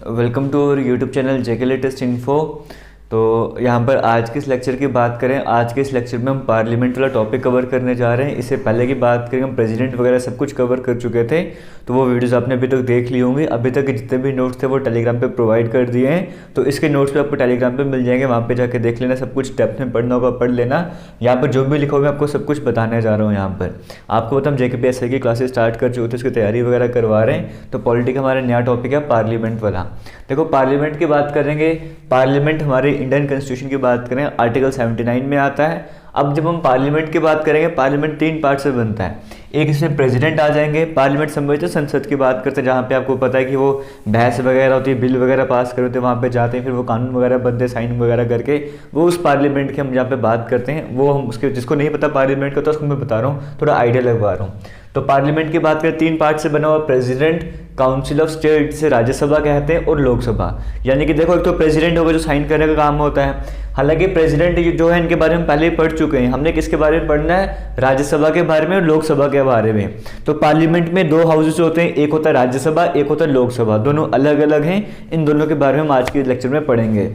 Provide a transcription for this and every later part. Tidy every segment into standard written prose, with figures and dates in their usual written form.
Welcome to our YouTube channel JK latest info. तो यहाँ पर आज के इस लेक्चर की बात करें, आज के इस लेक्चर में हम पार्लियामेंट वाला टॉपिक कवर करने जा रहे हैं। इससे पहले की बात करें हम प्रेसिडेंट वगैरह सब कुछ कवर कर चुके थे, तो वो वीडियोस आपने अभी तक देख ली होंगी। अभी तक जितने भी नोट्स थे वो टेलीग्राम पे प्रोवाइड कर दिए हैं, तो इसके नोट्स पे आपको टेलीग्राम पे मिल जाएंगे, वहाँ पे जाके देख लेना। सब कुछ डेप्थ में पढ़ना होगा पढ़ लेना। यहाँ पर जो भी लिखा होगा आपको सब कुछ बताने जा रहा हूँ। यहाँ पर आपको पता हम JKPSC की क्लासेस स्टार्ट कर चुके थे, उसकी तैयारी वगैरह करवा रहे हैं। तो पॉलिटिक हमारा नया टॉपिक है पार्लियामेंट वाला। देखो पार्लियामेंट की बात करेंगे, पार्लियामेंट हमारे इंडियन कॉन्स्टिट्यूशन की बात करें आर्टिकल 79 में आता है। अब जब हम पार्लियामेंट की बात करेंगे, पार्लियामेंट 3 पार्ट से बनता है। एक इसमें प्रेसिडेंट आ जाएंगे, पार्लियामेंट समझते संसद की बात करते हैं, जहाँ पे आपको पता है कि वो बहस वगैरह होती है, बिल वगैरह पास करते हैं, वहाँ पे जाते हैं, फिर वो कानून वगैरह बनते हैं साइन वगैरह करके। वो उस पार्लियामेंट की हम जहाँ पे बात करते हैं, वो हम उसके जिसको नहीं पता पार्लियामेंट का तो उसको मैं बता रहा हूँ, थोड़ा आइडिया लगवा रहा हूँ। तो पार्लियामेंट की बात करें 3 पार्ट से बना हुआ, प्रेसिडेंट, काउंसिल ऑफ स्टेट जिसे राज्यसभा कहते हैं, और लोकसभा। यानी कि देखो एक तो प्रेसिडेंट होगा जो साइन करने का काम होता है। हालांकि प्रेसिडेंट जो है इनके बारे में पहले ही पढ़ चुके हैं। हमने किसके बारे में पढ़ना है? राज्यसभा के बारे में और लोकसभा के बारे में। तो पार्लियामेंट में 2 हाउसेस होते हैं, एक होता है राज्यसभा, एक होता है लोकसभा। दोनों अलग अलग हैं, इन दोनों के बारे में हम आज के लेक्चर में पढ़ेंगे।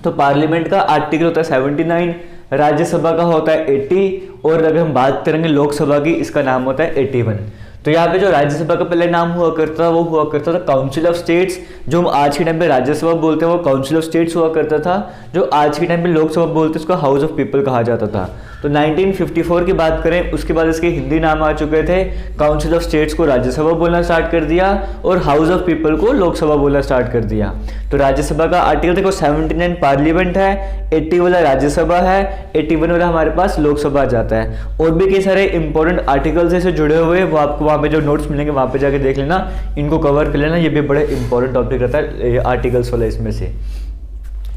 तो पार्लियामेंट का आर्टिकल होता है 79, राज्यसभा का होता है 80, और अगर हम बात करेंगे लोकसभा की, इसका नाम होता है 81। तो यहाँ पे जो राज्यसभा का पहले नाम हुआ करता वो हुआ करता था काउंसिल ऑफ स्टेट्स। जो हम आज के टाइम पे राज्यसभा बोलते हैं वो काउंसिल ऑफ स्टेट्स हुआ करता था। जो आज के टाइम पे लोकसभा बोलते हैं उसको हाउस ऑफ पीपल कहा जाता था। तो 1954 की बात करें, उसके बाद इसके हिंदी नाम आ चुके थे। काउंसिल ऑफ स्टेट्स को राज्यसभा बोलना स्टार्ट कर दिया और हाउस ऑफ पीपल को लोकसभा बोलना स्टार्ट कर दिया। तो राज्यसभा का आर्टिकल देखो 79 पार्लियामेंट है, 80 वाला राज्यसभा है, 81 वाला हमारे पास लोकसभा आ जाता है। और भी कई सारे इंपॉर्टेंट आर्टिकल से जुड़े हुए, वो आपको वहाँ पे जो नोट्स मिलेंगे वहाँ पे जाके देख लेना, इनको कवर कर लेना। ये भी बड़े इंपॉर्टेंट टॉपिक रहता है आर्टिकल्स वाला इसमें से।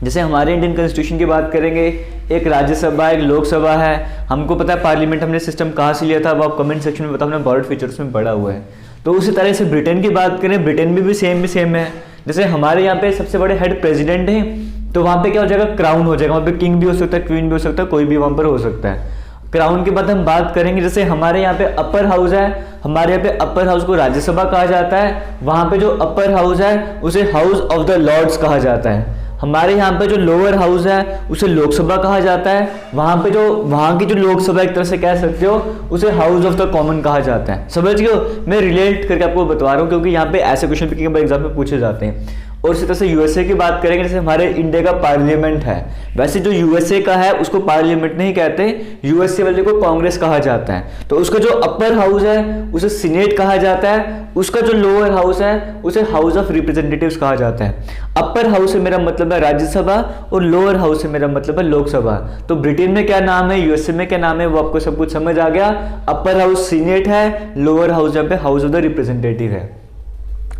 जैसे हमारे इंडियन कॉन्स्टिट्यूशन की बात करेंगे, एक राज्यसभा एक लोकसभा है। हमको पता है पार्लियामेंट हमने सिस्टम कहाँ से लिया था, वो आप कमेंट सेक्शन में बताओ, हमने बॉर्डर फीचर्स में पढ़ा हुआ है। तो उसी तरह से ब्रिटेन की बात करें, ब्रिटेन में भी सेम है। जैसे हमारे यहाँ पे सबसे बड़े हेड प्रेसिडेंट हैं, तो वहाँ पे क्या हो जाएगा? क्राउन हो जाएगा। वहाँ पे किंग भी हो सकता है, क्वीन भी हो सकता है, कोई भी वहाँ पर हो सकता है। क्राउन के बाद हम बात करेंगे, जैसे हमारे यहाँ पे अपर हाउस है, हमारे यहाँ पे अपर हाउस को राज्यसभा कहा जाता है। वहाँ पे जो अपर हाउस है उसे हाउस ऑफ द लॉर्ड्स कहा जाता है। हमारे यहाँ पे जो लोअर हाउस है उसे लोकसभा कहा जाता है। वहाँ पे जो वहाँ की जो लोकसभा एक तरह से कह सकते हो, उसे हाउस ऑफ द कॉमन कहा जाता है। समझ गए हो? मैं रिलेट करके आपको बता रहा हूँ, क्योंकि यहाँ पे ऐसे क्वेश्चन भी एग्जाम में पूछे जाते हैं। और इसी तरह से यूएसए की बात करेंगे, जैसे हमारे इंडिया का पार्लियामेंट है, वैसे जो यूएसए का है उसको पार्लियामेंट नहीं कहते, यूएसए वाले को कांग्रेस कहा जाता है। तो उसका जो अपर हाउस है उसे सीनेट कहा जाता है, उसका जो लोअर हाउस है उसे हाउस ऑफ रिप्रेजेंटेटिव्स कहा जाता है। अपर हाउस से मेरा मतलब है राज्यसभा और लोअर हाउस से मेरा मतलब है लोकसभा। तो ब्रिटेन में क्या नाम है, यूएसए में क्या नाम है, वो आपको सब कुछ समझ आ गया। अपर हाउस सीनेट है, लोअर हाउस जहाँ पे हाउस ऑफ द रिप्रेजेंटेटिव है।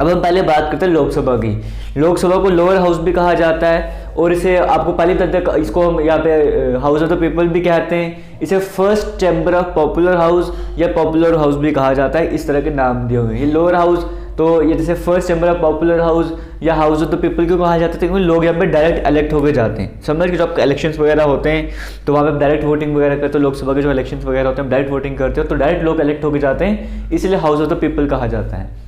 अब हम पहले बात करते हैं लोकसभा की। लोकसभा को लोअर हाउस भी कहा जाता है, और इसे आपको पहले तक इसको हम यहाँ पे हाउस ऑफ द पीपल भी कहते हैं। इसे first chamber of popular house या पॉपुलर हाउस भी कहा जाता है। इस तरह के नाम दिए हुए हैं। ये लोअर हाउस, तो ये जैसे first chamber of popular house या हाउस ऑफ द पीपल क्यों कहा जाता है? क्योंकि लोग यहाँ पे डायरेक्ट इलेक्ट होकर जाते हैं। समझ के, जब इलेक्शंस वगैरह होते हैं तो वहाँ पे डायरेक्ट वोटिंग वगैरह करते हो। लोकसभा के जो इलेक्शंस वगैरह होते हैं डायरेक्ट वोटिंग करते हो, तो डायरेक्ट लोग इलेक्ट होकर जाते हैं, इसलिए हाउस ऑफ द पीपल कहा जाता है।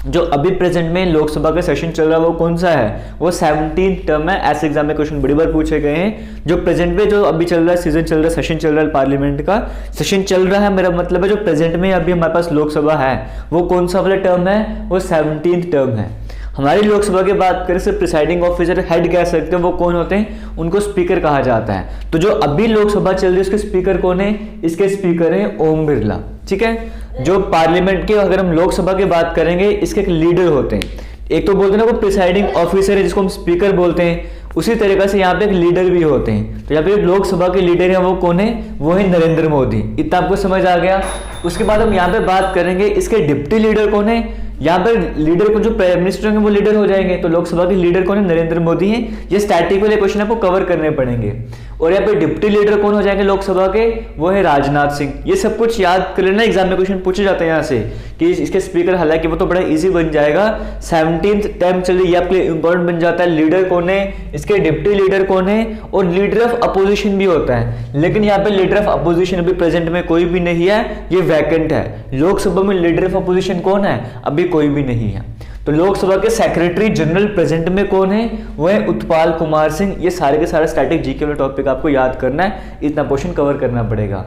जो अभी प्रेजेंट में लोकसभा का सेशन चल रहा है वो कौन सा है? वो 17th टर्म है। ऐसे एग्जाम में क्वेश्चन बड़ी बार पूछे गए हैं। जो प्रेजेंट में जो अभी चल रहा है, सीजन चल रहा है, सेशन चल रहा है, पार्लियामेंट का सेशन चल रहा है, मेरा मतलब है जो प्रेजेंट में अभी हमारे पास लोकसभा है वो कौन सा वाला टर्म है? वो 17th टर्म है। हमारी लोकसभा की बात करें, सिर्फ प्रिसाइडिंग ऑफिसर हेड कह सकते हैं, वो कौन होते हैं? उनको स्पीकर कहा जाता है। तो जो अभी लोकसभा चल रही है उसके स्पीकर कौन है? इसके स्पीकर हैं ओम बिरला। ठीक है। जो पार्लियामेंट के, अगर हम लोकसभा की बात करेंगे, इसके एक लीडर होते हैं। एक तो बोलते हैं ना वो प्रिसाइडिंग ऑफिसर है जिसको हम स्पीकर बोलते हैं, उसी तरीके से यहाँ पे एक लीडर भी होते हैं। तो यहाँ पे लोकसभा के लीडर है वो कौन है? वो है नरेंद्र मोदी। इतना आपको समझ आ गया। उसके बाद हम यहाँ पे बात करेंगे इसके डिप्टी लीडर कौन है। यहाँ पर लीडर को जो प्राइम मिनिस्टर होंगे वो लीडर हो जाएंगे। तो लोकसभा के लीडर कौन है? नरेंद्र मोदी हैं। ये स्टैटिक वाले क्वेश्चन आपको कवर करने पड़ेंगे। और यहाँ पे डिप्टी लीडर कौन हो जाएंगे लोकसभा के? वो है राजनाथ सिंह। ये सब कुछ याद कर लेना, एग्जाम में क्वेश्चन पूछे जाते हैं यहाँ से कि इसके स्पीकर, हालांकि वो तो बड़ा इजी बन जाएगा। 17th टर्म चल रही है, आपके लिए इंपॉर्टेंट बन जाता है। लीडर कौन है, इसके डिप्टी लीडर कौन है, और लीडर ऑफ अपोजिशन भी होता है। लेकिन यहाँ पे लीडर ऑफ अपोजिशन अभी प्रेजेंट में कोई भी नहीं है, ये वैकेंट है। लोकसभा में लीडर ऑफ अपोजिशन कौन है? अभी कोई भी नहीं है। तो लोकसभा के सेक्रेटरी जनरल प्रेजेंट में कौन है, वो है उत्पाल कुमार सिंह। ये सारे के सारे स्टैटिक जीके वाला टॉपिक आपको याद करना है, इतना पोर्शन कवर करना पड़ेगा।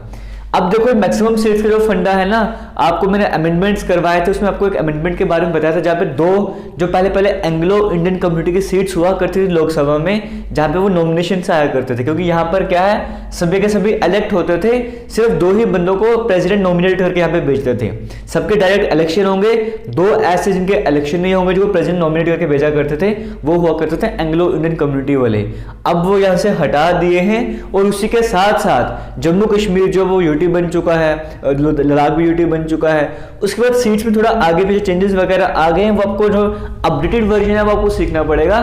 अब देखो मैक्सिमम सीट्स का जो फंडा है ना, आपको मैंने अमेंडमेंट्स करवाए थे, उसमें आपको एक अमेंडमेंट के बारे में बताया था जहाँ पे दो जो पहले एंग्लो इंडियन कम्युनिटी की सीट्स हुआ करती थी लोकसभा में, जहाँ पे वो नॉमिनेशन से आया करते थे, क्योंकि यहाँ पर क्या है सभी के सभी इलेक्ट होते थे, सिर्फ 2 ही बंदों को प्रेसिडेंट नॉमिनेट करके यहाँ पे भेजते थे। सबके डायरेक्ट इलेक्शन होंगे, 2 ऐसे जिनके इलेक्शन नहीं होंगे जो प्रेसिडेंट नॉमिनेट करके भेजा करते थे, वो हुआ करते थे एंग्लो इंडियन कम्युनिटी वाले। अब वो यहाँ से हटा दिए हैं, और उसी के साथ साथ जम्मू कश्मीर जो वो यूटी बन चुका है, लद्दाख भी यूटी बन चुका है। उसके बाद सीट्स में थोड़ा आगे पीछे चेंजेस वगैरह आ गए हैं, वो आपको जो अपडेटेड वर्जन है वो आपको सीखना पड़ेगा।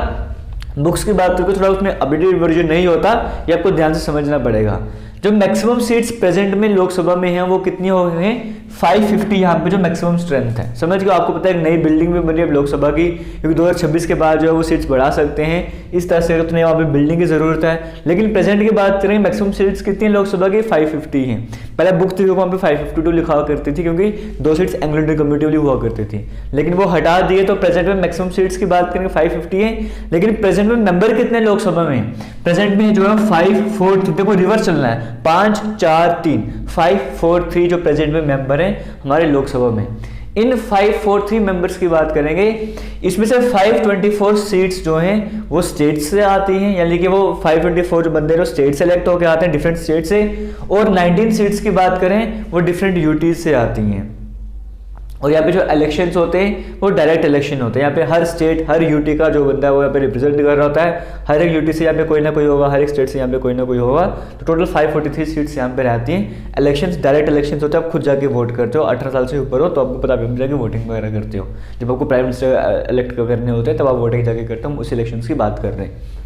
बुक्स की बात करके थोड़ा उसमें अपडेटेड वर्जन नहीं होता, ये आपको ध्यान से समझना पड़ेगा। जो मैक्सिमम सीट्स प्रेजेंट में लोकसभा में हैं वो कितनी हो गई हैं, 550 यहाँ पे जो मैक्सिमम स्ट्रेंथ है। समझ गए, आपको पता है एक नई बिल्डिंग भी बनी है लोकसभा की, क्योंकि 2026 के बाद जो है वो सीट्स बढ़ा सकते हैं, इस तरह से तो नहीं वहाँ पे बिल्डिंग की जरूरत है। लेकिन प्रेजेंट की बात करें मैक्सिमम सीट्स कितनी है लोकसभा की, 550 हैं। पहले बुक थी वहाँ पे 552 लिखा करती थी, क्योंकि 2 सीट्स एंग्लो इंडियन कम्युनिटी वाली हुआ करती थी, लेकिन वो हटा दिए। तो प्रेजेंट में मैक्सिमम सीट्स की बात करेंगे 550 है, लेकिन प्रेजेंट में मेंबर कितने लोकसभा में, प्रेजेंट में जो है 543, देखो रिवर्स चलना है, 5 4 3, 543 जो प्रेजेंट में मेंबर है हमारे लोकसभा में। इन 543 मेंबर्स की बात करेंगे, इसमें से 524 सीट्स जो हैं वो स्टेट से आती हैं, यानी कि वो 524 जो बंदे जो स्टेट से इलेक्ट होकर आते हैं डिफरेंट स्टेट से, और 19 सीट्स की बात करें वो डिफरेंट यूटीज से आती हैं। और यहाँ पे जो इलेक्शंस होते हैं वो डायरेक्ट इलेक्शन होते हैं। यहाँ पे हर स्टेट हर यूटी का जो बंदा है वो यहाँ पे रिप्रेजेंट कर रहा होता है, हर एक यूटी से यहाँ पे कोई ना कोई होगा, हर एक स्टेट से यहाँ पे कोई ना कोई होगा। तो टोटल 543 सीट्स यहाँ पे रहती हैं। इलेक्शंस डायरेक्ट इलेक्शंस होते हैं, आप खुद जाके वोट करते हो, 18 साल से ऊपर हो तो आपको पता है, जाके वोटिंग वगैरह करते हो। जब आपको प्राइम मिनिस्टर इलेक्ट करने होते हैं तब आप वोटिंग जाके करते हो। हम उस इलेक्शन की बात कर रहे हैं।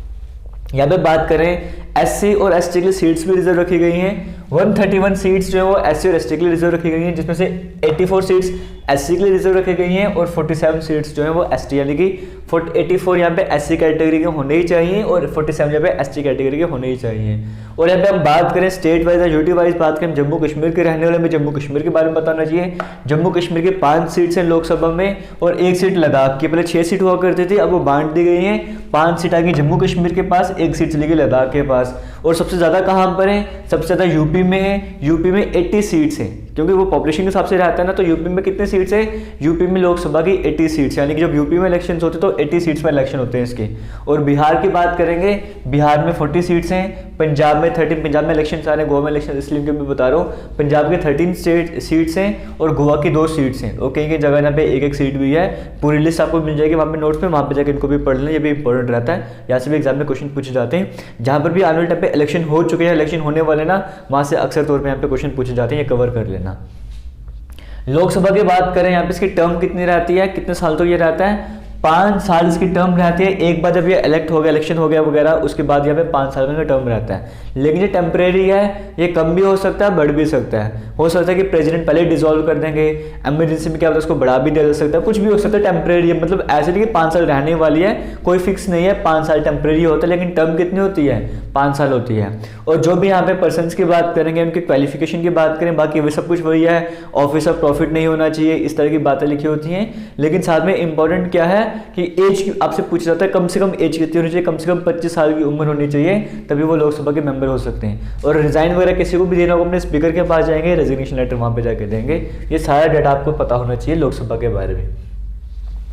यहाँ पे बात करें एससी और एसटी के लिए सीट्स भी रिजर्व रखी गई हैं। 131 सीट्स जो है वो एससी और एसटी के लिए रिजर्व रखी गई हैं, जिसमें से 84 सीट्स एससी के लिए रिजर्व रखी गई हैं और 47 सीट्स जो है वो एसटी, यानी कि 84 यहाँ पे एससी कैटेगरी के होने ही चाहिए और 47 यहाँ पे एसटी कैटेगरी के होने ही चाहिए। और यहाँ पे हम बात करें स्टेट वाइज या यूटी वाइज बात करें, जम्मू कश्मीर के रहने वाले में जम्मू कश्मीर के बारे में बताना चाहिए। जम्मू कश्मीर के 5 सीट्स हैं लोकसभा में और 1 सीट लद्दाख की। पहले 6 सीट हुआ करती थी, अब वो बांट दी गई हैं। 5 सीट आ गई जम्मू कश्मीर के पास, 1 सीट चली गई लद्दाख के पास। और सबसे ज़्यादा कहाँ पर है, सबसे ज़्यादा यूपी में है। यूपी में 80 सीट्स हैं, क्योंकि वो पॉपुलेशन के हिसाब से रहता है ना। तो यूपी में कितने सीट्स है, यूपी में लोकसभा की 80 सीट्स, यानी कि जब यूपी में इलेक्शन होते तो 80 सीट्स में इलेक्शन होते हैं इसके। और बिहार की बात करेंगे, बिहार में 40 सीट्स हैं। पंजाब में 13, पंजाब में इलेक्शन आ रहे हैं, गोवा में इलेक्शन इसलिए मैं बता रहा हूँ। पंजाब के 13 सीट्स हैं और गोवा की 2 सीट्स हैं। और कहीं कहीं जगह यहाँ पे 1-1 सीट भी है। पूरी लिस्ट आपको मिल जाएगी वहाँ पे नोट्स में, वहाँ पे जाकर इनको भी पढ़ लें, ये भी इंपॉर्टेंट रहता है। यहाँ से भी एग्जाम में क्वेश्चन पूछे जाते हैं। जहाँ पर भी आने वाले टाइम पे इलेक्शन हो चुके हैं, इलेक्शन होने वाले ना, वहाँ से अक्सर तौर पर यहाँ पे क्वेश्चन पूछे जाते हैं, ये कवर कर लेना। लोकसभा की बात करें, यहाँ पे इसकी टर्म कितनी रहती है, कितने साल तो ये रहता है, 5 साल इसकी टर्म रहती है। एक बार जब ये इलेक्ट हो गया, इलेक्शन हो गया वगैरह, उसके बाद यहाँ पे 5 साल का टर्म रहता है। लेकिन ये टेम्परेरी है, ये कम भी हो सकता है, बढ़ भी सकता है। हो सकता है कि प्रेसिडेंट पहले डिसॉल्व कर देंगे, एमरजेंसी में क्या होता है उसको बढ़ा भी दिया जा सकता है, कुछ भी हो सकता है। टेम्परेरी है, मतलब ऐसे नहीं कि 5 साल रहने वाली है, कोई फिक्स नहीं है। 5 साल टेम्परेरी होता है, लेकिन टर्म कितनी होती है, 5 साल होती है। और जो भी यहाँ पे पर्सन्स की बात करेंगे, उनकी क्वालिफिकेशन की बात करें, बाकी वो सब कुछ वही है। ऑफिस ऑफ प्रॉफिट नहीं होना चाहिए, इस तरह की बातें लिखी होती हैं। लेकिन साथ में इंपॉर्टेंट क्या है कि एज आपसे पूछा जाता है, कम से कम एज कितनी होनी चाहिए, कम से कम 25 साल की उम्र होनी चाहिए, तभी वो लोकसभा के मेंबर हो सकते हैं। और रिजाइन वगैरह किसी को भी देना होगा, अपने स्पीकर के पास जाएंगे, रेजिग्नेशन लेटर वहाँ पे जाके देंगे। ये सारा डाटा आपको पता होना चाहिए लोकसभा के बारे में।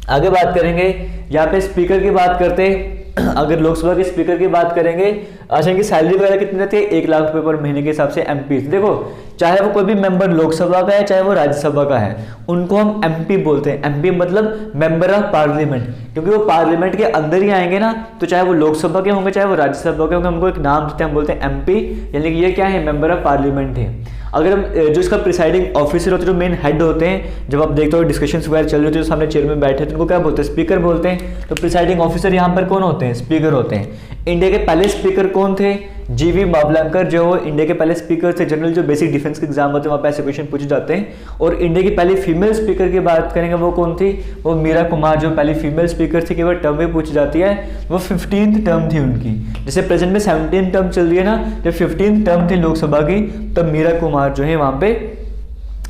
आगे बात करेंगे, यहाँ पे स्पीकर की बात करते हैं। अगर लोकसभा के स्पीकर की बात करेंगे, अच्छा इनकी सैलरी वगैरह कितनी रहती है, 1 लाख रुपए पर महीने के हिसाब से। एमपी देखो, चाहे वो कोई भी मेंबर लोकसभा का है चाहे वो राज्यसभा का है, उनको हम एमपी बोलते हैं। एमपी मतलब मेंबर ऑफ पार्लियामेंट, क्योंकि वो पार्लियामेंट के अंदर ही आएंगे ना, तो चाहे वो लोकसभा के होंगे चाहे वो राज्यसभा के होंगे, हमको एक नाम देते हैं, हम बोलते हैं एमपी, यानी कि ये क्या है, मेंबर ऑफ पार्लियामेंट है। अगर हम जो इसका प्रिसाइडिंग ऑफिसर होते हैं, जो मेन हेड होते हैं, जब आप देखते हो डिस्कशंस वगैरह चल रही होती है, जो सामने चेयर में बैठे हैं, तो उनको क्या बोलते हैं, स्पीकर बोलते हैं। तो प्रिसाइडिंग ऑफिसर यहाँ पर कौन होते हैं, स्पीकर होते हैं। इंडिया के पहले स्पीकर कौन थे, जीवी मावलंकर, जो इंडिया के पहले स्पीकर थे। जनरल जो बेसिक डिफेंस के एग्जाम होते हैं वहाँ पे ऐसे क्वेश्चन पूछे जाते हैं। और इंडिया की पहली फीमेल स्पीकर की बात करेंगे, वो कौन थी, वो मीरा कुमार, जो पहली फीमेल स्पीकर थी, कि वो टर्म भी पूछी जाती है, वो 15th टर्म थी उनकी। जैसे प्रेजेंट में 17th टर्म चल रही है ना, जब 15th टर्म थी लोकसभा की, तब मीरा कुमार जो है वहाँ पे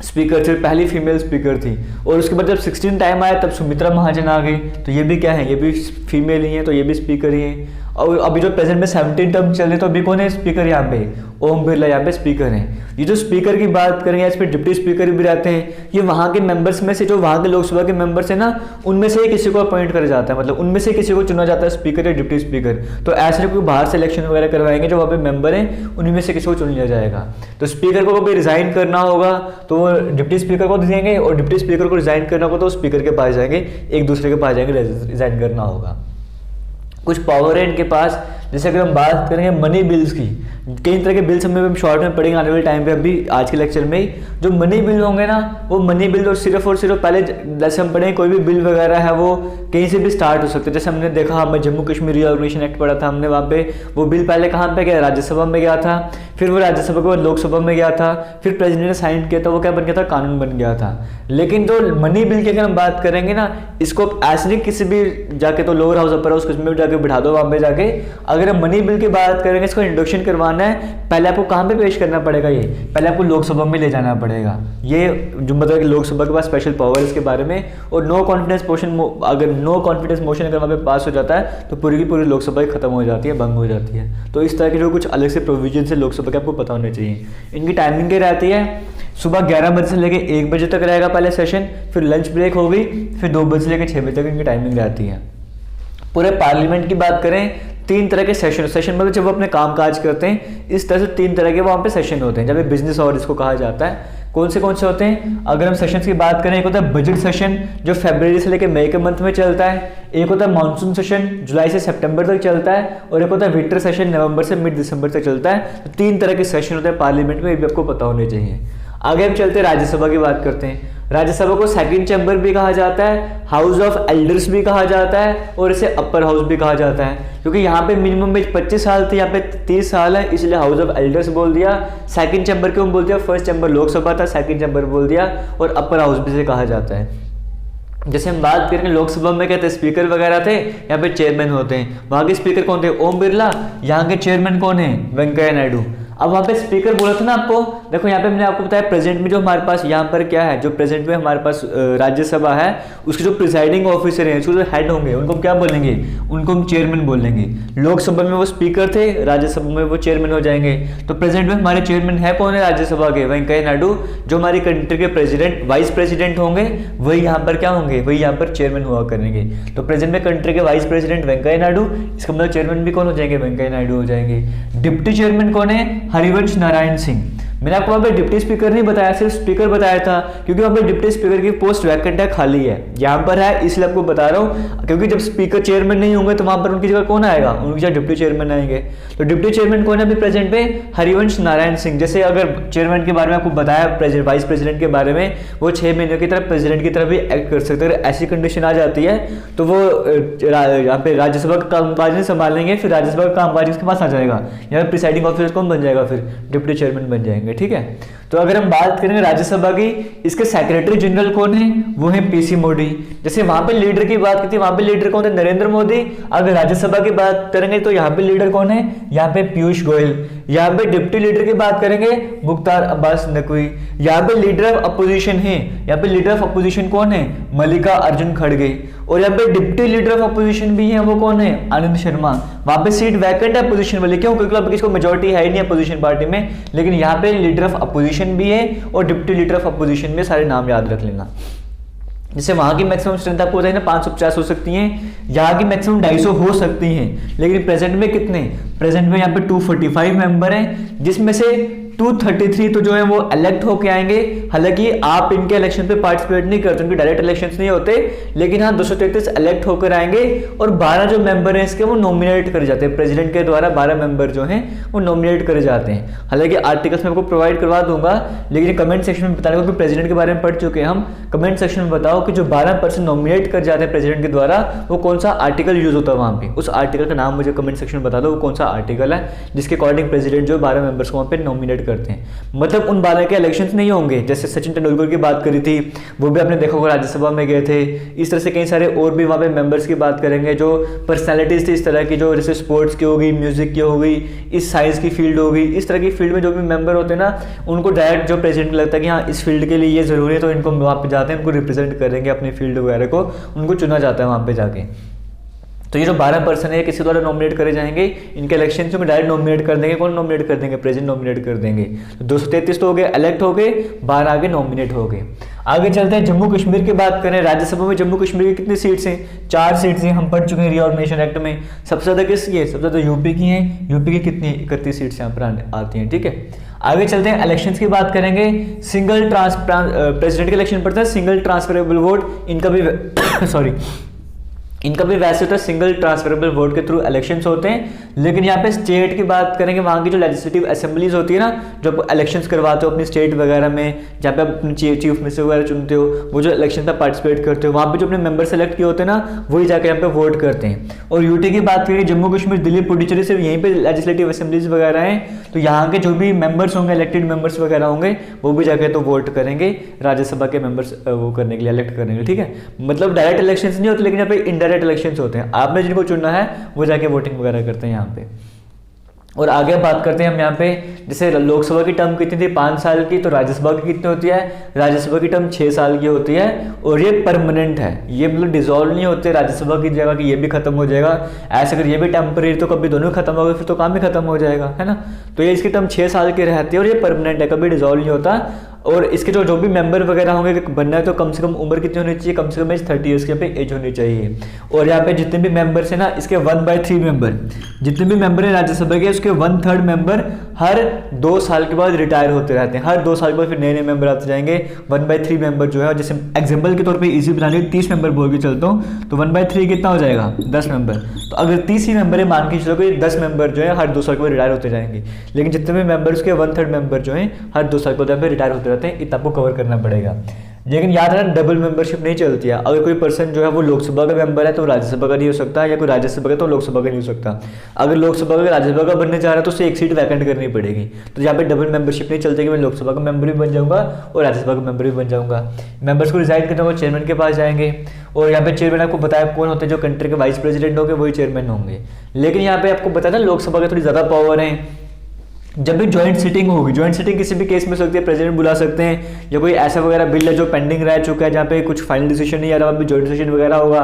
स्पीकर थी, पहली फीमेल स्पीकर थी। और उसके बाद जब 16 टाइम आया तब सुमित्रा महाजन आ गई, तो ये भी क्या है, ये भी फीमेल ही है, तो ये भी स्पीकर ही है। और अभी जो प्रेजेंट में 17 टर्म चल रहे तो अभी कौन है स्पीकर यहाँ पे, ओम बिरला यहाँ पे स्पीकर हैं। ये जो स्पीकर की बात करेंगे इस पर डिप्टी स्पीकर भी रहते हैं। ये वहाँ के मेंबर्स में से, जो वहाँ के लोकसभा के मेंबर्स हैं ना, उनमें से किसी को अपॉइंट करा जाता है, मतलब उनमें से किसी को चुना जाता है स्पीकर या डिप्टी स्पीकर। तो ऐसे कोई बाहर से इलेक्शन वगैरह करवाएंगे, जो वहाँ पे मेंबर हैं उन्हीं में से किसी को चुन लिया जाएगा। तो स्पीकर को कभी रिजाइन करना होगा तो वो डिप्टी स्पीकर को देंगे, और डिप्टी स्पीकर को रिजाइन करना होगा तो स्पीकर के पास जाएंगे, एक दूसरे के पास जाएंगे, रिजाइन करना होगा। कुछ पावर है इनके पास। जैसे अगर हम बात करेंगे मनी बिल्स की, कई तरह के बिल्स हमें शॉर्ट में पढ़ेंगे आने वाले टाइम पे। अभी आज के लेक्चर में ही जो मनी बिल होंगे ना, वो मनी बिल और सिर्फ पहले जैसे हम पढ़ेंगे कोई भी बिल वगैरह है वो कहीं से भी स्टार्ट हो सकते हैं। जैसे हमने देखा, हमें जम्मू कश्मीर रिऑर्गेनाइजेशन एक्ट पढ़ा था हमने, वहाँ पे वो बिल पहले कहाँ पे गया, राज्यसभा में गया था, फिर वो राज्यसभा के बाद लोकसभा में गया था, फिर प्रेसिडेंट ने साइन किया था, वो क्या बन गया था, कानून बन गया था। लेकिन जो मनी बिल की अगर हम बात करेंगे ना, इसको ऐसे नहीं किसी भी जाके तो लोअर हाउस अपर हाउस किसमें भी जाके बिठा दो, वहाँ पे जाके अगर हम मनी बिल की बात करेंगे, इसको इंट्रोडक्शन करवाना है, पहले आपको कहाँ पे पेश करना पड़ेगा, ये पहले आपको लोकसभा में ले जाना पड़ेगा। ये जो मतलब लोकसभा के पास स्पेशल पावर इसके बारे में। और नो कॉन्फिडेंस मोशन, अगर नो कॉन्फिडेंस मोशन अगर वहाँ पे पास हो जाता है तो पूरी की पूरी लोकसभा ही खत्म हो जाती है, भंग हो जाती है। तो इस तरह के जो कुछ अलग से प्रोविजन है लोकसभा के आपको पता होने चाहिए। इनकी टाइमिंग क्या रहती है, सुबह 11 बजे से लेकर 1 बजे तक रहेगा पहले सेशन, फिर लंच ब्रेक होगी, फिर 2 बजे से लेकर 6 बजे तक इनकी टाइमिंग रहती है। पूरे पार्लियामेंट की बात करें, 3 तरह के सेशन मतलब जब वो अपने काम काज करते हैं, इस तरह से 3 तरह के वहाँ पे सेशन होते हैं, जब बिजनेस और इसको कहा जाता है। कौन से होते हैं, अगर हम सेशंस की बात करें, एक होता है बजट सेशन जो फरवरी से लेकर मई के मंथ में चलता है, एक होता है मानसून सेशन जुलाई से सितंबर तक चलता है, और एक होता है विंटर सेशन नवंबर से मिड दिसंबर तक चलता है। तो 3 तरह के सेशन होते हैं पार्लियामेंट में, ये भी आपको पता होने चाहिए। आगे हम चलते हैं राज्यसभा की बात करते हैं। राज्यसभा को सेकंड चैम्बर भी कहा जाता है, हाउस ऑफ एल्डर्स भी कहा जाता है, और इसे अपर हाउस भी कहा जाता है, क्योंकि यहाँ पे मिनिमम एज 25 साल थी, यहाँ पे 30 साल है, इसलिए हाउस ऑफ एल्डर्स बोल दिया। सेकंड चैम्बर क्यों बोल दिया, फर्स्ट चैम्बर लोकसभा था, सेकंड चैम्बर बोल दिया, और अपर हाउस भी इसे कहा जाता है। जैसे हम बात करेंगे लोकसभा में कहते हैं स्पीकर वगैरह थे, यहाँ पे चेयरमैन होते हैं। वहाँ के स्पीकर कौन थे, ओम बिरला। यहाँ के चेयरमैन कौन है, वेंकैया नायडू। अब वहाँ पे स्पीकर बोला था ना आपको, देखो यहाँ पे मैंने आपको बताया प्रेजेंट में जो हमारे पास यहाँ पर क्या है, जो प्रेजेंट में हमारे पास राज्यसभा है, उसके जो प्रिसाइडिंग ऑफिसर हैं, उसके जो हेड होंगे, उनको क्या बोलेंगे, उनको हम चेयरमैन बोलेंगे। लोकसभा में वो स्पीकर थे, राज्यसभा में वो चेयरमैन हो जाएंगे। तो प्रेजेंट में हमारे चेयरमैन है कौन है राज्यसभा के, वेंकैया नायडू। जो हमारी कंट्री के प्रेसिडेंट वाइस प्रेसिडेंट होंगे वही यहाँ पर क्या होंगे, वही यहाँ पर चेयरमैन हुआ करेंगे। तो प्रेजेंट में कंट्री के वाइस प्रेसिडेंट वेंकैया नायडू, इसका मतलब चेयरमैन भी कौन हो जाएंगे, वेंकैया नायडू हो जाएंगे। डिप्टी चेयरमैन कौन है, हरिवंश नारायण सिंह। मैंने आपको वहाँ पे डिप्टी स्पीकर नहीं बताया, सिर्फ स्पीकर बताया था, क्योंकि वहाँ पे डिप्टी स्पीकर की पोस्ट वैकेंट है, खाली है। यहाँ पर है इसलिए आपको बता रहा हूँ, क्योंकि जब स्पीकर चेयरमैन नहीं होंगे तो वहाँ पर उनकी जगह कौन आएगा, उनकी जगह डिप्टी चेयरमैन आएंगे। तो डिप्टी चेयरमैन कौन है अभी प्रेजेंट में, हरिवंश नारायण सिंह। जैसे अगर चेयरमैन के बारे में आपको बताया, वाइस प्रेसिडेंट के बारे में, वो 6 महीनों की तरफ प्रेसिडेंट की तरफ भी एक्ट कर सकते हैं। अगर ऐसी कंडीशन आ जाती है तो वो यहाँ पे राज्यसभा का कामकाज नहीं संभालेंगे, फिर राज्यसभा का कामकाज इसके पास आ जाएगा, यहाँ पे प्रिसाइडिंग ऑफिसर कौन बन जाएगा, फिर डिप्टी चेयरमैन बन जाएंगे। ठीक है, तो अगर हम बात करेंगे राज्यसभा की, इसके सेक्रेटरी जनरल कौन है, वो है पीसी मोदी। जैसे वहां पे लीडर की बात की थी, वहां पे लीडर कौन थे, नरेंद्र मोदी। अगर राज्यसभा की बात करेंगे तो यहाँ पे लीडर कौन है, यहाँ पे पीयूष गोयल। यहाँ पे डिप्टी लीडर की बात करेंगे, मुख्तार अब्बास नकवी। यहाँ पे लीडर ऑफ अपोजिशन है, यहाँ पे लीडर ऑफ अपोजिशन कौन है, मल्लिका अर्जुन खड़गे। और यहाँ पे डिप्टी लीडर ऑफ अपोजिशन भी है, वो कौन है, आनंद शर्मा। वहां पे सीट वैकेंट है अपोजिशन वाली, क्यों, क्योंकि अब किसको मेजोरिटी है ही नहीं अपोजिशन पार्टी में। लेकिन यहाँ पे लीडर ऑफ अपोजिशन भी है और डिप्टी लीडर ऑफ अपोजिशन में, सारे नाम याद रख लेना। जैसे वहां की मैक्सिमम स्ट्रेंथ आपको बताइए ना 550 हो सकती हैं, यहाँ की मैक्सिमम 250 हो सकती हैं। लेकिन प्रेजेंट में कितने, प्रेजेंट में यहाँ पे 245 मेंबर हैं, जिसमें से 233 तो जो है वो इलेक्ट होके आएंगे। हालांकि आप इनके इलेक्शन पे पार्टिसिपेट नहीं करते, उनके डायरेक्ट इलेक्शंस नहीं होते, लेकिन हाँ 233 इलेक्ट होकर आएंगे। और 12 जो मेंबर हैं इसके वो नॉमिनेट करे जाते हैं, प्रेसिडेंट के द्वारा 12 मेंबर जो हैं वो नॉमिनेट करे जाते हैं। हालांकि आर्टिकल्स में आपको प्रोवाइड करवा दूंगा, लेकिन कमेंट सेक्शन में बताने को, प्रेसिडेंट के बारे में पढ़ चुके हैं हम। कमेंट सेक्शन में बताओ कि जो 12% नॉमिनेट कर जाते हैं प्रेसिडेंट के द्वारा, वो कौन सा आर्टिकल यूज होता है वहाँ पे, उस आर्टिकल का नाम मुझे कमेंट सेक्शन में बता दो, वो कौन सा आर्टिकल है जिसके अकॉर्डिंग प्रेसिडेंट जो 12 मेंबर्स को वहाँ पे नॉमिनेट करते हैं। मतलब उन 12 के इलेक्शंस नहीं होंगे। जैसे सचिन तेंदुलकर की बात करी थी, वो भी आपने देखा होगा राज्यसभा में गए थे। इस तरह से कई सारे और भी वहाँ पे मेंबर्स की बात करेंगे जो पर्सनैलिटीज थी इस तरह की, जो जैसे स्पोर्ट्स की हो गई, म्यूजिक की हो गई, इस साइंस की फील्ड हो गई, इस तरह की फील्ड में जो भी मेंबर होते हैं ना, उनको डायरेक्ट जो प्रेसिडेंट लगता है कि हाँ इस फील्ड के लिए ये ज़रूरी है, तो इनको वहाँ पे जाते हैं, उनको रिप्रेजेंट करेंगे अपनी फील्ड वगैरह को, उनको चुना जाता है वहाँ पे जाके। तो ये जो 12 पर्सन है किसी द्वारा नॉमिनेट करे जाएंगे, इनके इलेक्शन में डायरेक्ट नॉमिनेट कर देंगे। कौन नॉमिनेट कर देंगे? प्रेसिडेंट नॉमिनेट कर देंगे। तो 233 तो हो गए इलेक्ट हो गए, 12 आगे नॉमिनेट हो गए। आगे चलते हैं, जम्मू कश्मीर की बात करें। राज्यसभा में जम्मू कश्मीर की कितनी सीट्स हैं? 4 सीट्स हैं, हम पढ़ चुके हैं रीऑर्गनाइजेशन एक्ट में। सबसे ज़्यादा किसकी है? सबसे ज़्यादा यूपी की हैं। यूपी की कितनी? 31 सीट्स यहाँ पर आती हैं, ठीक है। आगे चलते हैं, इलेक्शंस की बात करेंगे। सिंगल प्रेसिडेंट के इलेक्शन पड़ता है, सिंगल ट्रांसफरेबल वोट, इनका भी सॉरी इनका भी वैसे होता है, सिंगल ट्रांसफरेबल वोट के थ्रू इलेक्शंस होते हैं। लेकिन यहाँ पे स्टेट की बात करेंगे, वहाँ की जो लेजिस्लेटिव असेंबलीज होती है ना, जो आप इलेक्शंस करवाते हो अपनी स्टेट वगैरह में, जहाँ पे आप अपने चीफ मिनिस्टर वगैरह चुनते हो, वो जो इलेक्शन में पार्टिसिपेट करते हो, वहाँ पे जो अपने मेंबर सेलेक्ट किए होते हैं ना, वही जाकर यहाँ पे वोट करते हैं। और यूटी की बात करें, जम्मू कश्मीर, दिल्ली, पुडुचेरी, सिर्फ यहीं पे लेजिस्लेटिव असेंबलीज वगैरह हैं। तो यहाँ के जो भी मेंबर्स होंगे, इलेक्टेड मेंबर्स वगैरह होंगे, वो भी जाके तो वोट करेंगे राज्यसभा के मेंबर्स वो करने के लिए, इलेक्ट करने के लिए, ठीक है। मतलब डायरेक्ट इलेक्शन नहीं होते, लेकिन यहाँ पे इनडायरेक्ट इलेक्शन होते हैं। आपने जिनको चुनना है वो जाके वोटिंग वगैरह करते हैं यहाँ पे। और आगे बात करते हैं हम यहाँ पे, जैसे लोकसभा की टर्म कितनी थी? 5 साल की। तो राज्यसभा की कितनी होती है? राज्यसभा की टर्म 6 साल की होती है। और ये परमानेंट है, ये मतलब डिसॉल्व नहीं होते राज्यसभा की जगह कि ये भी खत्म हो जाएगा। ऐसे अगर ये भी टेम्परेरी तो कभी दोनों खत्म हो गए, फिर तो काम भी खत्म हो जाएगा, है ना। तो ये इसकी टर्म 6 साल की रहती है और ये परमानेंट है, कभी डिसॉल्व नहीं होता। और इसके जो भी मेंबर वगैरह होंगे, बनना है तो कम से कम उम्र कितनी होनी चाहिए? कम से कम एज 30 ईयर्स के पे एज होनी चाहिए। और यहाँ पे जितने भी मेंबर्स हैं ना, इसके 1/3 मेंबर, जितने भी मेंबर हैं राज्यसभा के, उसके 1/3 मेंबर हर 2 साल के बाद रिटायर होते रहते हैं। हर 2 साल के बाद फिर नए नए मेंबर आते जाएंगे। 1/3 मेंबर जो है, जैसे एग्जाम्पल के तौर पर ईजी बनाने 30 मेंबर बोल के चलता हूँ, तो 1/3 कितना हो जाएगा? 10 मेंबर। तो अगर 30 ही मेंबर है, मान के चलो कि 10 मेंबर जो है हर 2 साल के बाद रिटायर होते जाएंगे। लेकिन जितने भी मेंबर, उसके 1/3 मेंबर जो है हर 2 साल के बाद रिटायर होते रहते हैं। इतना आपको कवर करना पड़ेगा। लेकिन याद रखना, डबल मेंबरशिप नहीं चलती है। अगर कोई पर्सन जो है वो लोकसभा का मेंबर है तो राज्यसभा का नहीं हो सकता, या कोई राज्यसभा का तो लोकसभा का नहीं हो सकता। अगर लोकसभा का राज्यसभा का बनने जा रहा है तो उसे एक सीट वैकेंट करनी पड़ेगी। तो यहाँ पे डबल मेंबरशिप नहीं चलती कि मैं लोकसभा का मेंबर भी बन जाऊंगा और राज्यसभा का मेंबर भी बन जाऊंगा। मेंबर्स को रिजाइन करना होगा, चेयरमैन के पास जाएंगे। और यहाँ पे चेयरमैन आपको बताया कौन होते हैं? जो कंट्री के वाइस प्रेसिडेंट होंगे वही चेयरमैन होंगे। लेकिन यहाँ पे आपको बताया था लोकसभा के थोड़ी ज़्यादा पावर है। जब भी ज्वाइंट सिटिंग होगी, ज्वाइंट सिटिंग किसी भी केस में हो सकती है, प्रेसिडेंट बुला सकते हैं, या कोई ऐसा वगैरह बिल है जो पेंडिंग रह चुका है, जहाँ पे कुछ फाइनल डिसीजन नहीं आ रहा, वहाँ पे ज्वाइंट सेशन वगैरह होगा।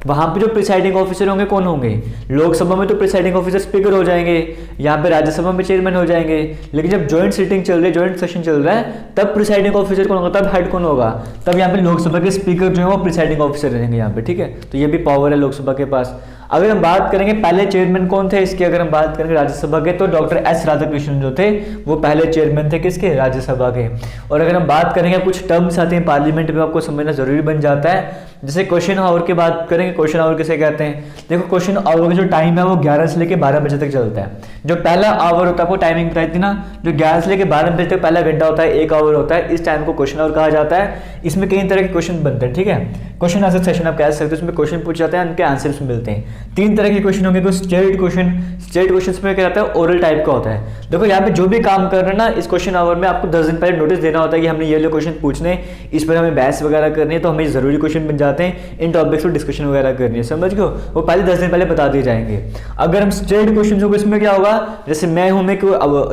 वहाँ पे जो प्रिसाइडिंग ऑफिसर होंगे कौन होंगे? लोकसभा में तो प्रिसाइडिंग ऑफिसर स्पीकर हो जाएंगे, यहाँ पे राज्यसभा में चेयरमैन हो जाएंगे। लेकिन जब ज्वाइंट सिटिंग चल रही है, ज्वाइंट सेशन चल रहा है, तब प्रिसाइडिंग ऑफिसर कौन होगा? तब हेड कौन होगा? तब यहाँ पे लोकसभा के स्पीकर जो है वो प्रिसाइडिंग ऑफिसर रहेंगे यहाँ पे, ठीक है। तो ये भी पावर है लोकसभा के पास। अगर हम बात करेंगे पहले चेयरमैन कौन थे इसके, अगर हम बात करेंगे राज्यसभा के, तो डॉक्टर एस राधाकृष्णन जो थे वो पहले चेयरमैन थे किसके? राज्यसभा के। और अगर हम बात करेंगे, कुछ टर्म्स आते हैं पार्लियामेंट में, आपको समझना जरूरी बन जाता है। जैसे क्वेश्चन आवर की बात करेंगे, क्वेश्चन आवर किसे कहते हैं? देखो, क्वेश्चन आवर का जो टाइम है वो 11 से लेकर 12 बजे तक चलता है। जो पहला आवर होता है, आपको टाइमिंग बताई थी ना, जो 11 से लेकर 12 बजे तक पहला घंटा होता है, 1 आवर होता है, इस टाइम को क्वेश्चन आवर कहा जाता है। इसमें कई तरह के क्वेश्चन बनते हैं, ठीक है। क्वेश्चन आंसर सेशन आप कह सकते हो, इसमें क्वेश्चन पूछ जाते हैं, उनके आंसर्स मिलते हैं। 3 तरह के क्वेश्चन होंगे। कुछ स्टेट क्वेश्चन, स्टेट क्वेश्चन में क्या रहता है? ओरल टाइप का होता है। देखो यहाँ पे जो भी काम कर रहे हैं ना, इस क्वेश्चन आवर में आपको 10 दिन पहले नोटिस देना होता है कि हमने ये वाले क्वेश्चन पूछने, इस पर हमें बहस वगैरह करनी है, तो हमें जरूरी क्वेश्चन बन जाते हैं, इन टॉपिक्स पर डिस्कशन वगैरह करनी है, समझ गए? वो पहले 10 दिन पहले बता दिए जाएंगे। अगर हम स्टेट क्वेश्चन होंगे, इसमें क्या होगा? जैसे मैं हूँ, मैं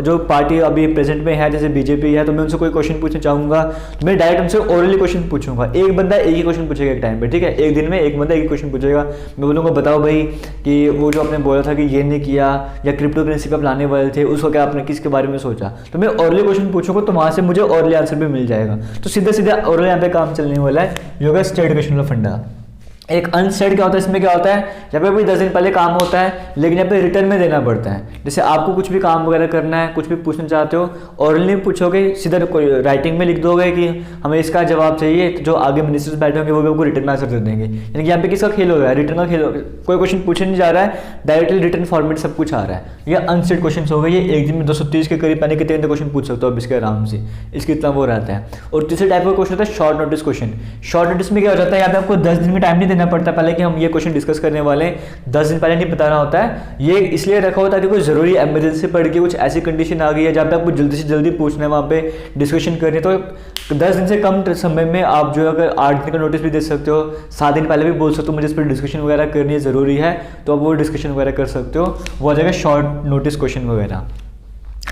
जो पार्टी अभी प्रेजेंट में है, जैसे बीजेपी है, तो मैं उनसे कोई क्वेश्चन पूछना चाहूंगा, तो मैं डायरेक्ट उनसे ओरली क्वेश्चन पूछूंगा। एक बंदा एक ही क्वेश्चन पूछेगा एक टाइम पे, ठीक है। एक दिन में एक बंदा एक ही क्वेश्चन पूछेगा। मैं बोलूँगा बताओ भाई कि वो जो आपने बोला था कि ये नहीं किया, या क्रिप्टो करेंसी पे लाने वाले थे, उसको क्या आपने किसके बारे में सोचा? तो मैं ओरली क्वेश्चन पूछूंगा, तो वहां से मुझे ओरली आंसर भी मिल जाएगा। तो सीधा सीधा ओरली यहाँ पे काम चलने वाला है। योगा स्टेट क्वेश्चन का फंडा। एक अनस्टेड क्या होता है, इसमें क्या होता है? यहाँ पे भी 10 दिन पहले काम होता है, लेकिन यहाँ पे रिटर्न में देना पड़ता है। जैसे आपको कुछ भी काम वगैरह करना है, कुछ भी पूछना चाहते हो, ऑरली पूछोगे, सीधा राइटिंग में लिख दोगे कि हमें इसका जवाब चाहिए, तो जो आगे मिनिस्टर्स बैठे होंगे वो भी आपको रिटर्न में आंसर दे देंगे। यानी कि यहाँ पे किसका खेल हो रहा है? रिटर्न का खेल। कोई क्वेश्चन पूछने नहीं जा रहा है, डायरेक्टली रिटर्न फॉर्मेट सब कुछ आ रहा है। ये अनस्टेड क्वेश्चन हो गए। ये एक दिन में 230 के करीब यानी कितने क्वेश्चन पूछ सकते हो अब इसके आराम से, इसकी इतना वो रहता है। और तीसरे टाइप का क्वेश्चन होता है short notice question. Short notice में क्या हो जाता है? यहाँ पे आपको 10 दिन में टाइम नहीं देना पड़ता है पहले कि हम ये क्वेश्चन डिस्कस करने वाले हैं, 10 दिन पहले नहीं बताना होता है। ये इसलिए रखा होता है कि कोई ज़रूरी एमरजेंसी पड़ गई, कुछ ऐसी कंडीशन आ गई है जहाँ पे आपको जल्दी से जल्दी पूछना है, वहाँ पे डिस्कशन करनी है, तो 10 दिन से कम समय में आप जो अगर 8 दिन का नोटिस भी दे सकते हो, 7 दिन पहले भी बोल सकते हो मुझे इस पर डिस्कशन वगैरह करनी है, ज़रूरी है, तो आप वो डिस्कशन वगैरह कर सकते हो, वो आ जाएगा शॉर्ट नोटिस क्वेश्चन वगैरह।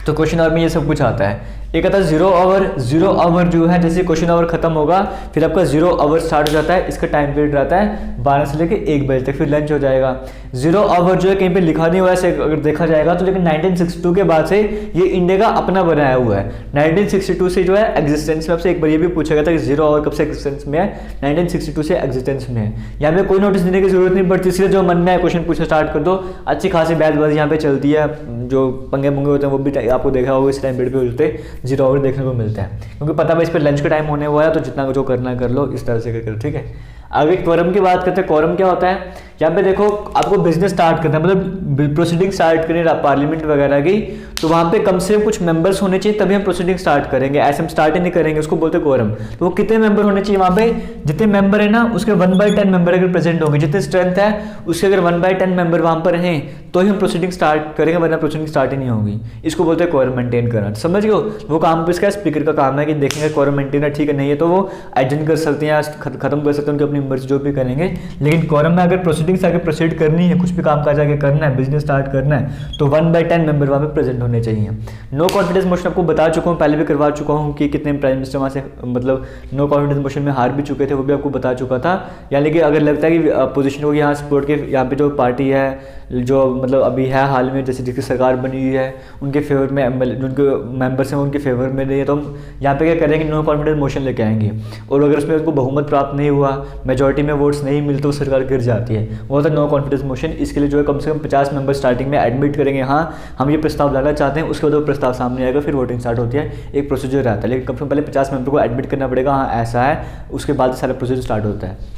तो क्वेश्चन आवर में ये सब कुछ आता है। एक आता है 0 आवर, 0 आवर जो है जैसे क्वेश्चन आवर खत्म होगा फिर आपका 0 आवर स्टार्ट हो जाता है, इसका टाइम पीरियड रहता है 12 से लेकर 1 बजे तक, फिर लंच हो जाएगा। 0 आवर जो है कहीं पे लिखा नहीं हुआ है अगर देखा जाएगा तो, लेकिन 1962 के बाद से ये इंडिया का अपना बनाया हुआ है। 1962 से जो है एग्जिस्टेंस में, आपसे एक बार ये भी पूछा गया था कि 0 आवर कब से एग्जिस्टेंस में है, 1962 से एग्जिस्टेंस में है। यहाँ पे कोई नोटिस देने की जरूरत नहीं पड़ती, इसलिए जो मन में है क्वेश्चन पूछना स्टार्ट कर दो, अच्छी खासी बहसबाजी यहाँ पे चलती है, जो पंगे पुंगे होते हैं वो भी आपको देखा होगा इस टाइम पीरियड पे होते 0 आवर देखने को मिलता है, क्योंकि पता है इस पर लंच का टाइम होने वाला है, तो जितना जो करना है कर लो, इस तरह से कर, ठीक है। आगे क्वोरम की बात करते हैं। क्वोरम क्या होता है, यहाँ पे देखो आपको बिजनेस स्टार्ट करना है, मतलब प्रोसीडिंग स्टार्ट करनी है पार्लियामेंट वगैरह की, तो वहाँ पे कम से कम कुछ मेंबर्स होने चाहिए तभी हम प्रोसीडिंग स्टार्ट करेंगे, ऐसे हम स्टार्ट ही नहीं करेंगे, उसको बोलते हैं क्वोरम। तो वो कितने मेंबर होने चाहिए वहाँ पे, जितने मेंबर है ना उसके 1/10 मेंबर अगर प्रेजेंट होंगे, जितनी स्ट्रेंथ है उसके अगर 1/10 मेंबर वहाँ पर हैं तो ही हम प्रोसीडिंग स्टार्ट करेंगे, वरना प्रोसीडिंग स्टार्ट ही नहीं होगी। इसको बोलते हैं क्वोरम मेंटेन करना, समझ गए। वो काम पे इसका स्पीकर का काम है कि देखेंगे क्वोरम मेंटेन है ठीक है, नहीं है तो वो एडजस्ट कर सकते हैं या खत्म कर सकते हैं, उनकी अपनी मर्जी जो भी करेंगे। लेकिन क्वोरम में अगर प्रोसीडिंग्स आगे प्रोसीड करनी है, कुछ भी काम काज आगे करना है, बिजनेस स्टार्ट करना है, तो 1/10 मेंबर वहाँ पे प्रेजेंट होने चाहिए। नो कॉन्फिडेंस मोशन आपको बता चुका हूँ, पहले भी करवा चुका हूँ कि कितने प्राइम मिनिस्टर वहाँ से मतलब नो कॉन्फिडेंस मोशन में हार भी चुके थे, वो भी आपको बता चुका था। यानी कि अगर लगता है कि अपोजिशन को यहाँ सपोर्ट के, यहाँ पे जो पार्टी है जो मतलब अभी है हाल में जैसे जिसकी सरकार बनी हुई है उनके फेवर में, उनके मेंबर्स हैं उनके फेवर में नहीं है, तो हम यहाँ पे क्या करेंगे, नो कॉन्फिडेंस मोशन लेके आएंगे, और अगर उसमें उनको बहुमत प्राप्त नहीं हुआ, मेजॉरिटी में वोट्स नहीं मिलते तो सरकार गिर जाती है, वो होता है नो कॉन्फिडेंस मोशन। इसके लिए जो है कम से कम 50 मेंबर स्टार्टिंग में एडमिट करेंगे, हाँ हम ये प्रस्ताव लाना चाहते हैं, उसके बाद वो प्रस्ताव सामने आएगा, फिर वोटिंग स्टार्ट होती है, एक प्रोसीजर रहता है। लेकिन कम से कम पहले 50 मेंबर को एडमिट करना पड़ेगा, हाँ ऐसा है, उसके बाद सारा प्रोसीजर स्टार्ट होता है।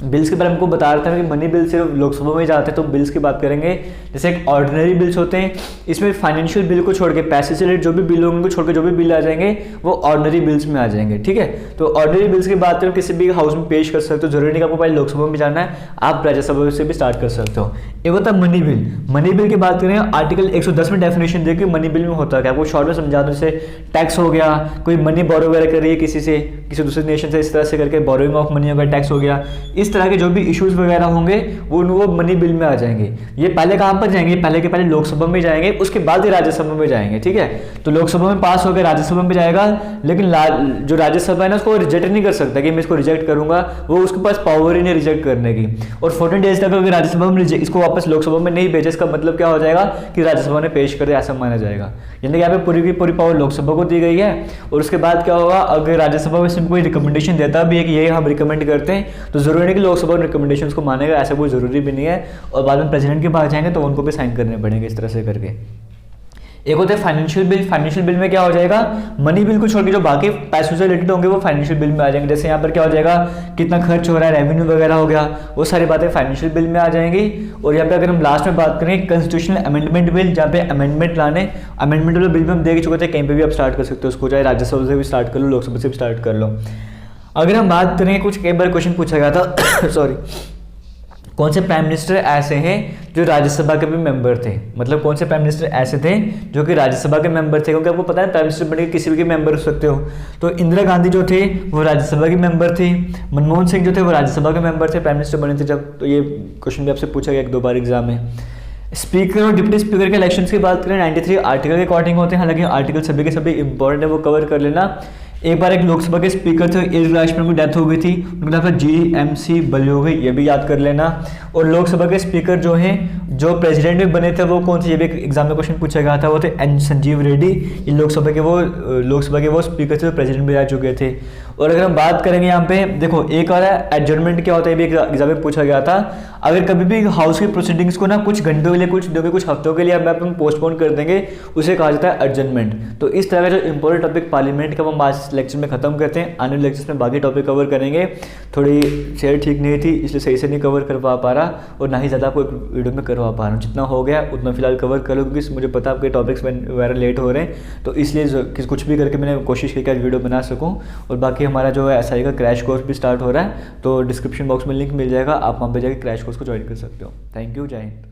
बिल्स के बारे में हमको बता रहा था कि मनी बिल सिर्फ लोकसभा में जाते हैं, तो बिल्स की बात करेंगे। जैसे एक ऑर्डिनरी बिल्स होते हैं, इसमें फाइनेंशियल बिल को छोड़ के, पैसे से रिलेटेड जो भी बिल होंगे उनको छोड़ के जो भी बिल आ जाएंगे वो ऑर्डिनरी बिल्स में आ जाएंगे, ठीक है। तो ऑर्डिनरी बिल्स की बात करें किसी भी हाउस में पेश कर सकते हो, जरूरी नहीं कि आपको पहले लोकसभा में जाना है, आप राज्यसभा से भी स्टार्ट कर सकते हो। एक होता है मनी बिल। मनी बिल की बात करें, आर्टिकल 110 में डेफिनेशन देखिए मनी बिल में होता है क्या, आपको शॉर्ट में समझा दूं। जैसे टैक्स हो गया, कोई मनी बोरो वगैरह कर रही है किसी से, किसी दूसरे नेशन से, इस तरह से करके बोरोइंग ऑफ मनी वगैरह टैक्स हो गया, इस तरह के जो भी इशूज वगैरह होंगे वो मनी बिल में आ जाएंगे। ये पहले कहां पर जाएंगे, पहले के पहले लोकसभा में जाएंगे, उसके बाद ही राज्यसभा में जाएंगे, ठीक है। तो लोकसभा में पास होकर राज्यसभा में जाएगा, लेकिन जो राज्यसभा है ना उसको रिजेक्ट नहीं कर सकता कि मैं इसको रिजेक्ट करूंगा, वो उसके पास पावर ही नहीं रिजेक्ट करने की। और 14 डेज तक अगर राज्यसभा में इसको वापस लोकसभा में नहीं भेजे, इसका मतलब क्या हो जाएगा कि राज्यसभा ने पेश कर दिया, ऐसा माना जाएगा। यानी कि यहाँ पे पूरी की पूरी पावर लोकसभा को दी गई है। और उसके बाद क्या होगा, अगर राज्यसभा में कोई रिकमेंडेशन देता भी है कि ये हम रिकमेंड करते हैं, तो जरूरी नहीं कि लोकसभा रिकमेंडेशन को मानेगा, ऐसा कोई जरूरी भी नहीं है। और बाद में प्रेसिडेंट के पास जाएंगे तो उनको भी साइन करने पड़ेंगे, इस तरह से करके। एक होता है फाइनेंशियल बिल। फाइनेंशियल बिल में क्या हो जाएगा, मनी बिल को छोड़ के जो बाकी पैसों से रिलेटेड होंगे वो फाइनेंशियल बिल में आ जाएंगे। जैसे यहाँ पर क्या हो जाएगा, कितना खर्च हो रहा है, रेवेन्यू वगैरह हो गया, वो सारी बातें फाइनेंशियल बिल में आ जाएंगी। और यहाँ पे अगर हम लास्ट में बात करें कॉन्स्टिट्यूशनल अमेंडमेंट बिल, जहाँ पे अमेंडमेंट लाने, अमेंडमेंट वाले बिल में हम देख चुके थे, कहीं पर भी आप स्टार्ट कर सकते हो उसको, चाहे राज्यसभा से भी स्टार्ट कर लो, लोकसभा से भी स्टार्ट कर लो। अगर हम बात करें, कुछ कई बार क्वेश्चन पूछा गया था सॉरी, कौन से प्राइम मिनिस्टर ऐसे हैं जो राज्यसभा के भी मेंबर थे, मतलब कौन से प्राइम मिनिस्टर ऐसे थे जो कि राज्यसभा के मेंबर थे, क्योंकि आपको पता है प्राइम मिनिस्टर बने किसी भी मेंबर हो सकते हो। तो इंदिरा गांधी जो थे वो राज्यसभा के मेंबर थे, मनमोहन सिंह जो थे वो राज्यसभा के मेंबर थे, प्राइम मिनिस्टर बने थे जब। तो ये क्वेश्चन भी आपसे पूछा गया 1-2 बार एग्जाम में। स्पीकर और डिप्टी स्पीकर के इलेक्शंस की बात करें, 93 आर्टिकल के अकॉर्डिंग होते हैं, हालांकि आर्टिकल सभी के सभी इंपॉर्टेंट है, वो कवर कर लेना। एक बार एक लोकसभा के स्पीकर थे, एज राजपूत की डेथ हो गई थी, उनका नाम था GMC बलियोगी, ये भी याद कर लेना। और लोकसभा के स्पीकर जो हैं, जो प्रेसिडेंट भी बने थे वो कौन थे, ये भी एग्जाम में क्वेश्चन पूछा गया था, वो थे N संजीव रेड्डी। ये लोकसभा के वो स्पीकर थे, प्रेसिडेंट भी रह चुके थे। और अगर हम बात करेंगे यहाँ पे देखो, एक और है एडजर्नमेंट, क्या होता है, ये भी एग्जाम में पूछा गया था। अगर कभी भी हाउस की प्रोसीडिंग्स को ना कुछ घंटों के लिए, कुछ हफ्तों के लिए अपन पोस्टपोन कर देंगे, उसे कहा जाता है एडजर्नमेंट। तो इस तरह का जो इंपॉर्टेंट टॉपिक पार्लियामेंट का हम आज लेक्चर में खत्म करते हैं, आने वाले लेक्चर्स में बाकी टॉपिक कवर करेंगे। थोड़ी सेहत ठीक नहीं थी इसलिए सही से नहीं कवर कर पा रहा, और ना ही ज़्यादा आपको वीडियो में करवा पा रहा हूँ। जितना हो गया उतना फिलहाल कवर कर लो, क्योंकि मुझे पता आपके टॉपिक्स वगैरह लेट हो रहे हैं, तो इसलिए कुछ भी करके मैंने कोशिश की कि आज वीडियो बना सकूँ। और बाकी बाकी हमारा जो है SI का क्रैश कोर्स भी स्टार्ट हो रहा है, तो डिस्क्रिप्शन बॉक्स में लिंक मिल जाएगा, आप वहाँ पे जाकर क्रैश कोर्स को ज्वाइन कर सकते हो। थैंक यू, जय हिंद।